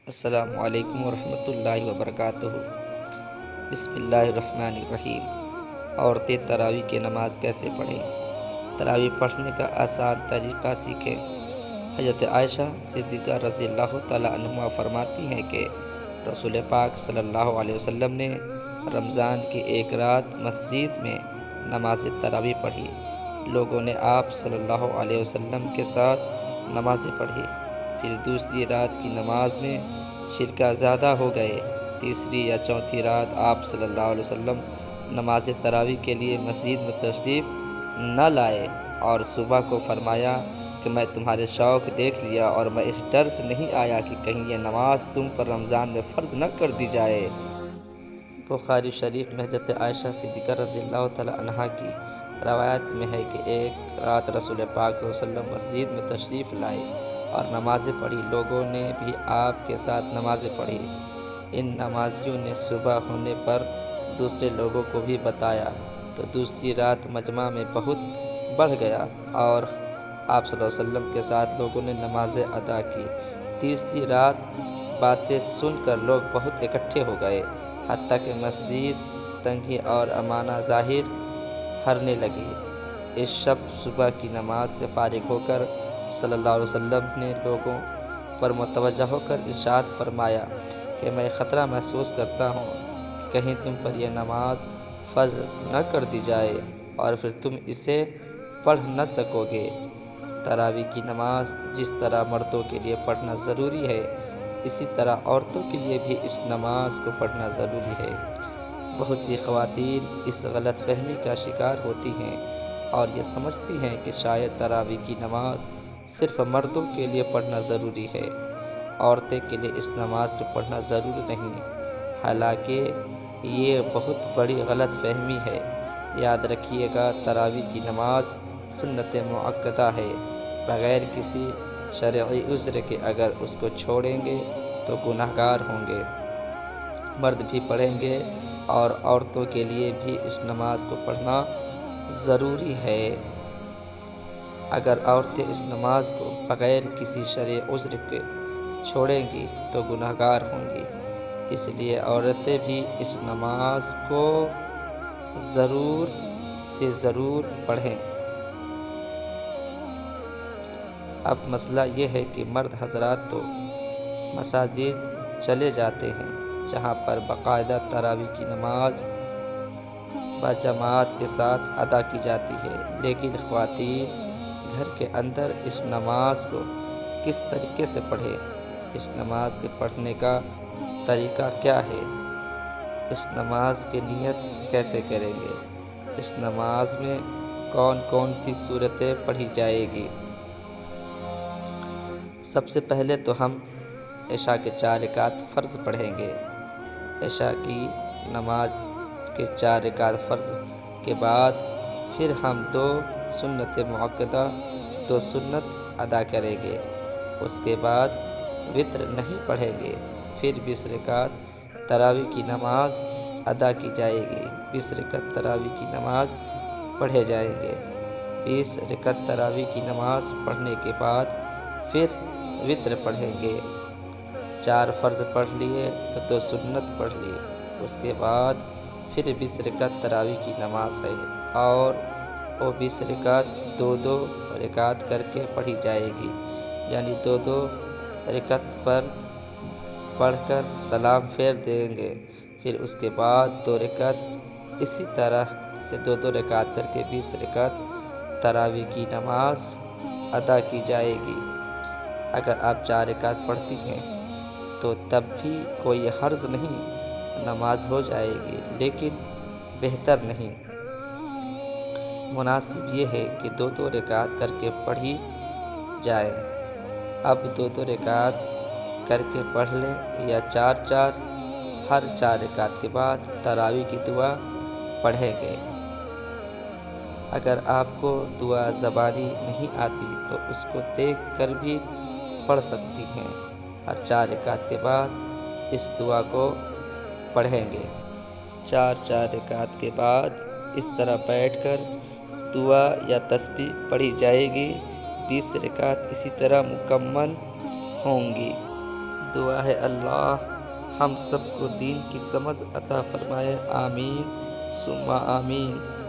السلام علیکم ورحمۃ اللہ وبرکاتہ۔ بسم اللہ الرحمن الرحیم۔ عورتیں تراویح کی نماز کیسے پڑھیں؟ تراویح پڑھنے کا آسان طریقہ سیکھیں۔ حضرت عائشہ صدیقہ رضی اللہ تعالیٰ عنہا فرماتی ہیں کہ رسول پاک صلی اللہ علیہ وسلم نے رمضان کی ایک رات مسجد میں نماز تراویح پڑھی۔ لوگوں نے آپ صلی اللہ علیہ وسلم کے ساتھ نمازیں پڑھی۔ پھر دوسری رات کی نماز میں شرکا زیادہ ہو گئے۔ تیسری یا چوتھی رات آپ صلی اللہ علیہ وسلم نماز تراویح کے لیے مسجد میں تشریف نہ لائے اور صبح کو فرمایا کہ میں تمہارے شوق دیکھ لیا اور میں اس ڈر سے نہیں آیا کہ کہیں یہ نماز تم پر رمضان میں فرض نہ کر دی جائے۔ بخاری شریف میں حضرت عائشہ صدیقہ رضی اللہ تعالیٰ عنہا کی روایت میں ہے کہ ایک رات رسول پاک صلی اللہ علیہ وسلم مسجد میں تشریف لائے اور نمازیں پڑھی۔ لوگوں نے بھی آپ کے ساتھ نمازیں پڑھی۔ ان نمازیوں نے صبح ہونے پر دوسرے لوگوں کو بھی بتایا تو دوسری رات مجمع میں بہت بڑھ گیا اور آپ صلی اللہ علیہ وسلم کے ساتھ لوگوں نے نمازیں ادا کی۔ تیسری رات باتیں سن کر لوگ بہت اکٹھے ہو گئے، حتیٰ کہ مسجد تنگی اور امانہ ظاہر ہرنے لگی۔ اس شب صبح کی نماز سے فارغ ہو کر صلی اللہ علیہ وسلم نے لوگوں پر متوجہ ہو کر ارشاد فرمایا کہ میں خطرہ محسوس کرتا ہوں کہ کہیں تم پر یہ نماز فرض نہ کر دی جائے اور پھر تم اسے پڑھ نہ سکو گے۔ تراویح کی نماز جس طرح مردوں کے لیے پڑھنا ضروری ہے، اسی طرح عورتوں کے لیے بھی اس نماز کو پڑھنا ضروری ہے۔ بہت سی خواتین اس غلط فہمی کا شکار ہوتی ہیں اور یہ سمجھتی ہیں کہ شاید تراویح کی نماز صرف مردوں کے لیے پڑھنا ضروری ہے، عورتیں کے لیے اس نماز کو پڑھنا ضروری نہیں۔ حالانکہ یہ بہت بڑی غلط فہمی ہے۔ یاد رکھیے گا، تراویح کی نماز سنت مؤکدہ ہے، بغیر کسی شرعی عذر کے اگر اس کو چھوڑیں گے تو گناہ گار ہوں گے۔ مرد بھی پڑھیں گے اور عورتوں کے لیے بھی اس نماز کو پڑھنا ضروری ہے۔ اگر عورتیں اس نماز کو بغیر کسی شرعی عذر کے چھوڑیں گی تو گناہ گار ہوں گی۔ اس لیے عورتیں بھی اس نماز کو ضرور سے ضرور پڑھیں۔ اب مسئلہ یہ ہے کہ مرد حضرات تو مساجد چلے جاتے ہیں جہاں پر باقاعدہ تراویح کی نماز بجماعت کے ساتھ ادا کی جاتی ہے، لیکن خواتین گھر کے اندر اس نماز کو کس طریقے سے پڑھیں؟ اس نماز کے پڑھنے کا طریقہ کیا ہے؟ اس نماز کی نیت کیسے کریں گے؟ اس نماز میں کون کون سی صورتیں پڑھی جائے گی؟ سب سے پہلے تو ہم عشاء کے 4 رکعت فرض پڑھیں گے۔ عشاء کی نماز کے 4 رکعت فرض کے بعد پھر ہم 2 سنت مؤکدہ 2 سنت ادا کریں گے۔ اس کے بعد وتر نہیں پڑھیں گے۔ پھر 20 رکعت تراویح کی نماز ادا کی جائے گی۔ 20 رکعت تراویح کی نماز پڑھے جائیں گے۔ 20 رکعت تراویح کی نماز پڑھنے کے بعد پھر وتر پڑھیں گے۔ 4 فرض پڑھ لیے تو 2 سنت پڑھ لی۔ اس کے بعد پھر 20 رکعت تراویح کی نماز ہے اور وہ 20 رکعت 2 رکعت کر کے پڑھی جائے گی، یعنی 2 رکعت پر پڑھ کر سلام پھیر دیں گے۔ پھر اس کے بعد 2 رکعت اسی طرح سے 2 رکعت کر کے 20 رکعت تراویح کی نماز ادا کی جائے گی۔ اگر آپ 4 رکعت پڑھتی ہیں تو تب بھی کوئی حرج نہیں، نماز ہو جائے گی، لیکن بہتر نہیں۔ مناسب یہ ہے کہ 2 رکعت کر کے پڑھی جائے۔ اب 2 رکعت کر کے پڑھ لیں یا 4 ہر 4 رکعت کے بعد تراویح کی دعا پڑھیں گے۔ اگر آپ کو دعا زبانی نہیں آتی تو اس کو دیکھ کر بھی پڑھ سکتی ہیں۔ ہر 4 رکعت کے بعد اس دعا کو پڑھیں گے۔ 4 رکعت کے بعد اس طرح بیٹھ کر دعا یا تسبیح پڑھی جائے گی۔ 20 رکعت اسی طرح مکمل ہوں گی۔ دعا ہے اللہ ہم سب کو دین کی سمجھ عطا فرمائے، آمین ثم آمین۔